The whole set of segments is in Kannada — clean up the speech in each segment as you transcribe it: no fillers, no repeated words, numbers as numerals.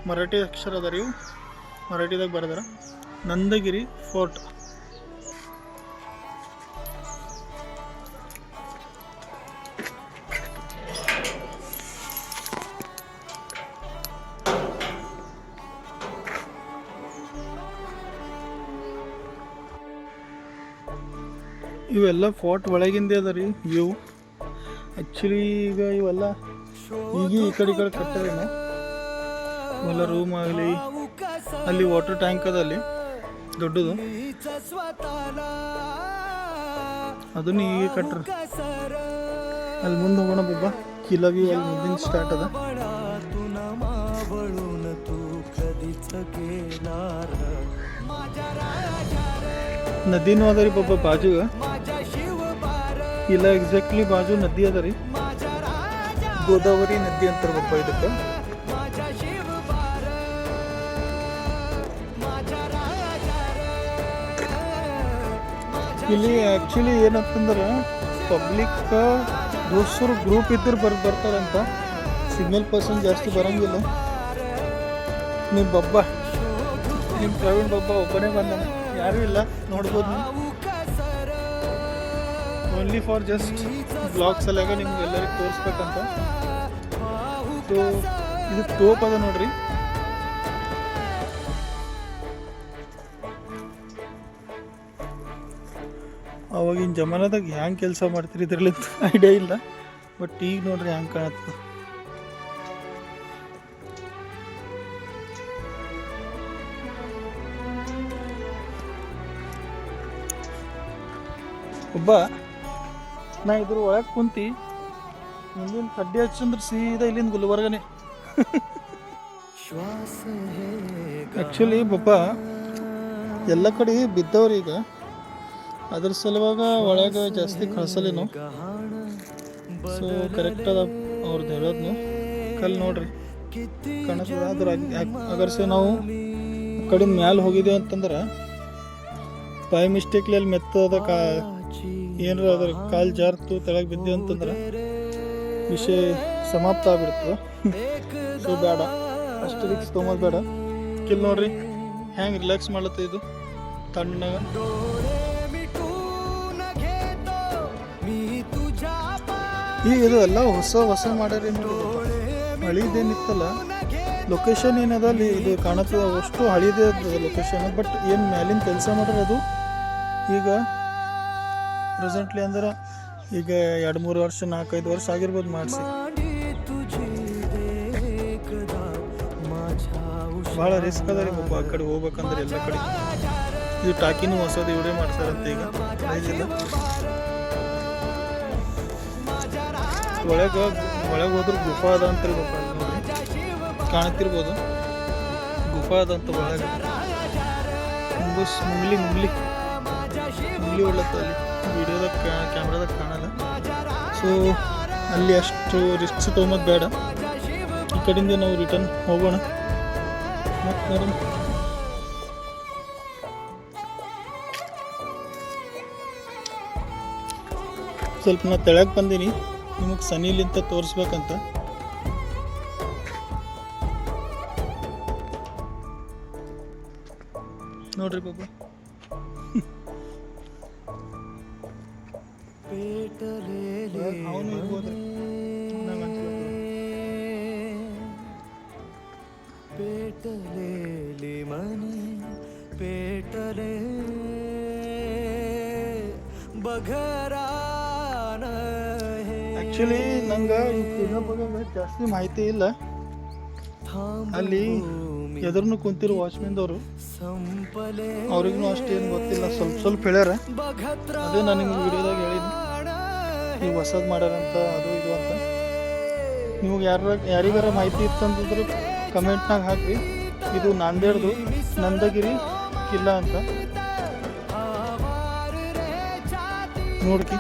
ಮರಾಠಿ ಅಕ್ಷರ ಅದ ರೀ, ಮರಾಠಿದಾಗ ಬರೆದಾರ ನಂದಗಿರಿ ಫೋರ್ಟ್. ಇವೆಲ್ಲ ಫೋರ್ಟ್ ಒಳಗಿಂದ ಅದ ರೀ ವ್ಯೂ. ಆ್ಯಕ್ಚುಲಿ ಈಗ ಇವೆಲ್ಲ ಈಗ ಈ ಕಡೆ ಕಟ್ಟಾರೇನೋ, ಇವೆಲ್ಲ ರೂಮ್ ಆಗಲಿ, ಅಲ್ಲಿ ವಾಟರ್ ಟ್ಯಾಂಕ್ ಅದ ಅಲ್ಲಿ ದೊಡ್ಡದು, ಅದನ್ನು ಈಗ ಕಟ್ಟ್ರ. ಅಲ್ಲಿ ಮುಂದೆ ಹೋಗೋಣ ಬಾಬಾ, ಕಿಲಾ ವ್ಯೂ ಅಲ್ಲಿ ಮುಂದಿನ ಸ್ಟಾರ್ಟ್ ಅದ. ನದಿನೂ ಅದ ರೀ ಬಾಬಾ ಬಾಜು, ಇಲ್ಲ ಎಕ್ಸಾಕ್ಟ್ಲಿ ಬಾಜು ನದಿ ಅದ ರೀ, ಗೋದಾವರಿ ನದಿ ಅಂತಾರೆ ಬಾಬಾ ಇದಕ್ಕೆ. ಇಲ್ಲಿ ಆ್ಯಕ್ಚುಲಿ ಏನಂತಂದ್ರೆ ಪಬ್ಲಿಕ್ ದೋಸ್ತರು ಗ್ರೂಪ್ ಇದ್ದರೆ ಬರ್ತಾರಂತ, ಸಿಂಗಲ್ ಪರ್ಸನ್ ಜಾಸ್ತಿ ಬರೋಂಗಿಲ್ಲ. ನಿಮ್ಮ ಬಬ್ಬ, ನಿಮ್ಮ ಪ್ರವೀಣ್ ಬಬ್ಬ ಒಬ್ಬನೇ ಬಂದಾನ, ಯಾರೂ ಇಲ್ಲ ನೋಡ್ಬೋದು. ಓನ್ಲಿ ಫಾರ್ ಜಸ್ಟ್ ಬ್ಲಾಗ್ಸ್ ಅಲ್ಲಾಗ ನಿಮ್ಗೆ ಎಲ್ಲರಿಗೂ ತೋರಿಸ್ಬೇಕಂತ. ಸೊ ಇದು ಟೋಪ್ ಅದ ನೋಡ್ರಿ. ಅವಾಗಿನ ಜಮಾನದಾಗ ಹ್ಯಾಂಗೆ ಕೆಲಸ ಮಾಡ್ತೀರಿ ಇದ್ರಲ್ಲಿ ಐಡಿಯಾ ಇಲ್ಲ, ಬಟ್ ಈಗ ನೋಡ್ರಿ ಹ್ಯಾಂಗೆ ಕಾಣುತ್ತೆ. ಒಬ್ಬ ನಾ ಇದ್ರ ಒಳಗೆ ಕುಂತಿ ಮುಂದಿನ ಕಡ್ಡಿ ಹಚ್ಚಂದ್ರೆ ಸೀದಾ ಇಲ್ಲಿಂದ ಗುಲ್ಬರ್ಗನೇ. ಆ್ಯಕ್ಚುಲಿ ಬೊಬ್ಬ ಎಲ್ಲ ಕಡೆ ಬಿದ್ದವ್ರಿ ಈಗ, ಅದ್ರ ಸಲುವಾಗ ಒಳಗೆ ಜಾಸ್ತಿ ಕಳ್ಸಲೇನು. ಸೊ ಕರೆಕ್ಟ್ ಅದ ಅವ್ರದ್ದು ಹೇಳೋದ್ನು. ಕಲ್ಲು ನೋಡ್ರಿ ಕಾಣಿಸ್ತದ. ಅದ್ರ ಅಗರ್ಸೆ ನಾವು ಕಡೆ ಮ್ಯಾಲೆ ಹೋಗಿದ್ದೇವೆ ಅಂತಂದ್ರೆ ಬೈ ಮಿಸ್ಟೇಕ್ಲಿ ಅಲ್ಲಿ ಮೆತ್ತದ ಏನಾರ ಅದ್ರ ಕಾಲು ಜಾರ್ತು ತೆಳಗೆ ಬಿದ್ದೆ ಅಂತಂದ್ರೆ ವಿಷಯ ಸಮಾಪ್ತ ಆಗ್ಬಿಡ್ತದೆ. ಸೊ ಬೇಡ, ಅಷ್ಟು ರಿಕ್ಸ್ ತೊಗೊಂಡು ಬೇಡ. ಕಿಲ್ ನೋಡ್ರಿ ಹೆಂಗೆ ರಿಲ್ಯಾಕ್ಸ್ ಮಾಡ್ಲತ್ತ ಇದು ತಣ್ಣಗ. ಈಗ ಇದು ಎಲ್ಲ ಹೊಸ ಮಾಡ್ಯಾರ. ಹಳಿದೇನಿತ್ತಲ್ಲ ಲೊಕೇಶನ್ ಏನದ ಅಲ್ಲಿ ಇದು ಕಾಣತ್ತದ, ಅಷ್ಟು ಹಳಿದೇ ಇರ್ತದೆ ಲೊಕೇಶನ್. ಬಟ್ ಏನು ಮ್ಯಾಲಿನ ಕೆಲಸ ಮಾಡ್ರೆ ಅದು ಈಗ ಪ್ರೆಸೆಂಟ್ಲಿ ಅಂದ್ರೆ ಈಗ 2-3 ವರ್ಷ 4-5 ವರ್ಷ ಆಗಿರ್ಬೋದು ಮಾಡಿಸಿ. ಭಾಳ ರಿಸ್ಕ್ ಅದ ರೀ ಒಬ್ಬ ಆ ಕಡೆ ಹೋಗ್ಬೇಕಂದ್ರೆ ಎಲ್ಲ ಕಡೆ. ಇದು ಟಾಕಿನೂ ಹೊಸದು ಇವರೇ ಮಾಡ್ಸಾರಂತೆ ಈಗ. ಒಳಗೆ ಹೋದ್ರೆ ಗುಫಾ ಅದ ಅಂತ ನೋಡಿ, ಕಾಣ್ತಿರ್ಬೋದು ಗುಫಾ ಅದಂತ ಒಳಗೆ. ಮುಂಗ್ಲಿ ಒಳ್ಳತ್ತ ಅಲ್ಲಿ ವಿಡಿಯೋದಾಗ ಕ್ಯಾಮ್ರಾದಾಗ ಕಾಣಲ್ಲ. ಸೊ ಅಲ್ಲಿ ಅಷ್ಟು ರಿಸ್ಕ್ ತೊಗೊಂಬದು ಬೇಡ. ಈ ಕಡೆಯಿಂದ ನಾವು ರಿಟರ್ನ್ ಹೋಗೋಣ. ಮತ್ತು ನೋಡೋಣ. ಸ್ವಲ್ಪ ನಾ ತೆಳಗೆ ಬಂದೀನಿ, ನಿಮಗೆ ಸನಿಲಿಂತ ತೋರಿಸ್ಬೇಕಂತ. ನೋಡ್ರಿ ಬಾಬಾ, ಅವನು ಇರ್ಬೋದ್ರಿ ಆ್ಯಕ್ಚುಲಿ ನಂಗೆ ಈ ಕಿಲಾ ಬಗ್ಗೆ ಜಾಸ್ತಿ ಮಾಹಿತಿ ಇಲ್ಲ. ಅಲ್ಲಿ ಎದುರ್ನು ಕುಂತಿರೋ ವಾಚ್ಮೆನ್ದವರು ಅವ್ರಿಗೂ ಅಷ್ಟೇನು ಗೊತ್ತಿಲ್ಲ, ಸ್ವಲ್ಪ ಹೇಳ್ಯಾರ. ಅದೇ ನಾನು ನಿಮ್ಗೆ ವಿಡಿಯೋದಾಗ ಹೇಳಿದ್ನಿ ಈಗ ಹೊಸದು ಮಾಡ್ಯಾರಂತ ಅದು ಇದು ಅಂತ. ನಿಮ್ಗೆ ಯಾರಿಗಾರ ಮಾಹಿತಿ ಇತ್ತಂತಂದ್ರೆ ಕಮೆಂಟ್ನಾಗ ಹಾಕಿ. ಇದು ನಾಂದೇಡ್ದು ನಂದಗಿರಿ ಕಿಲ್ಲಾ ಅಂತ ನೋಡ್ಕಿ.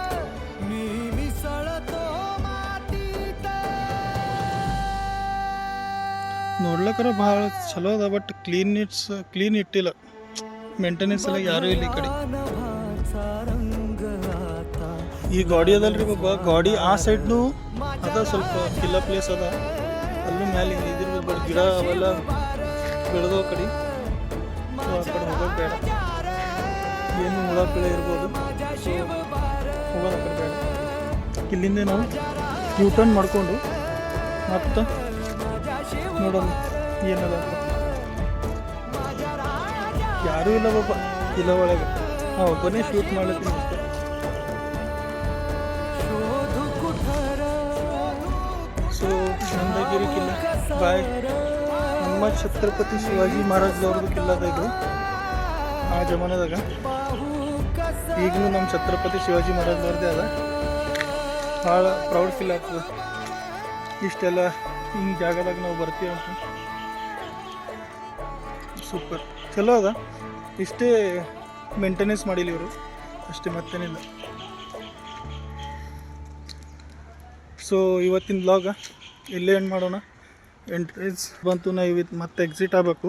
ನೋಡ್ಲಕ್ಕರ ಭಾಳ ಚಲೋ ಅದ, ಬಟ್ ಕ್ಲೀನ್ ಇಟ್ಟಿಲ್ಲ, ಮೇಂಟೆನೆನ್ಸ್ ಎಲ್ಲ ಯಾರೂ ಇಲ್ಲ ಈ ಕಡೆ. ಈ ಗಾಡಿ ಅದಲ್ರಿ ಬಾಬಾ, ಗಾಡಿ ಆ ಸೈಡ್ನು ಅದ ಸ್ವಲ್ಪ ಕಿಲ್ಲಾ ಪ್ಲೇಸ್ ಅದ, ಅಲ್ಲೂ ಮ್ಯಾಲೆ ಇದಿರ್ಬೋದು ಗಿಡ ಅವೆಲ್ಲ ಬೆಳೆದೋ ಕಡೆ ಸೊ ಆ ಕಡೆ ಹೋಗೋದು ಬೇಡ, ಏನು ಹುಳ ಬೆಳೆ ಇರ್ಬೋದು, ಸೊ ಹೋಗೋದು ಆ ಕಡೆ ಬೇಡ. ಇಲ್ಲಿಂದ ನಾವು ಯೂಟರ್ನ್ ಮಾಡಿಕೊಂಡು ಮತ್ತೆ ನೋಡೋಣ ಏನದ ಅಂತ. ಯಾರೂ ಇಲ್ಲ ಬಾಬಾ ಇಲ್ಲ ಒಳಗೆ, ಹಾಂ ಒಬ್ಬನೇ ಶೂಟ್ ಮಾಡ್ಲತ್ತೀನಿ ಅಷ್ಟೇ. ಸೊ ನಂದಗಿರಿ ಕಿಲ್ಲ ಬಾಯ್, ನಮ್ಮ ಛತ್ರಪತಿ ಶಿವಾಜಿ ಮಹಾರಾಜ್ದವ್ರದ್ದು ಕಿಲ್ಲದ ಇದು ಆ ಜಮಾನದಾಗ. ಈಗಲೂ ನಮ್ಮ ಛತ್ರಪತಿ ಶಿವಾಜಿ ಮಹಾರಾಜ್ದವ್ರದ್ದೇ ಅದ. ಭಾಳ ಪ್ರೌಡ್ ಫೀಲ್ ಆಗ್ತದೆ ಇಷ್ಟೆಲ್ಲ ಹಿಂಗೆ ಜಾಗದಾಗ ನಾವು ಬರ್ತೀವಿ ಅಂತ. ಸೂಪರ್ ಚಲೋ ಅದ. ಇಷ್ಟೇ ಮೇಂಟೆನೆನ್ಸ್ ಮಾಡಿಲ್ಲ ಇವರು, ಅಷ್ಟೇ ಮತ್ತೇನಿಲ್ಲ. ಸೊ ಇವತ್ತಿನ ವ್ಲಾಗ ಇಲ್ಲೇ ಎಂಡ್ ಮಾಡೋಣ. ಎಂಟ್ರೆನ್ಸ್ ಬಂತು, ನಾ ಇವತ್ತು ಮತ್ತೆ ಎಕ್ಸಿಟ್ ಆಗಬೇಕು.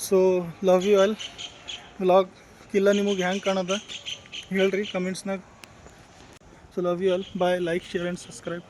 So love you all. Vlog ಇಲ್ಲ ನಿಮಗೆ ಹೆಂಗೆ ಕಾಣದ ಹೇಳ್ರಿ ಕಮೆಂಟ್ಸ್ನಾಗ. So love you all, bye. Like, share and subscribe.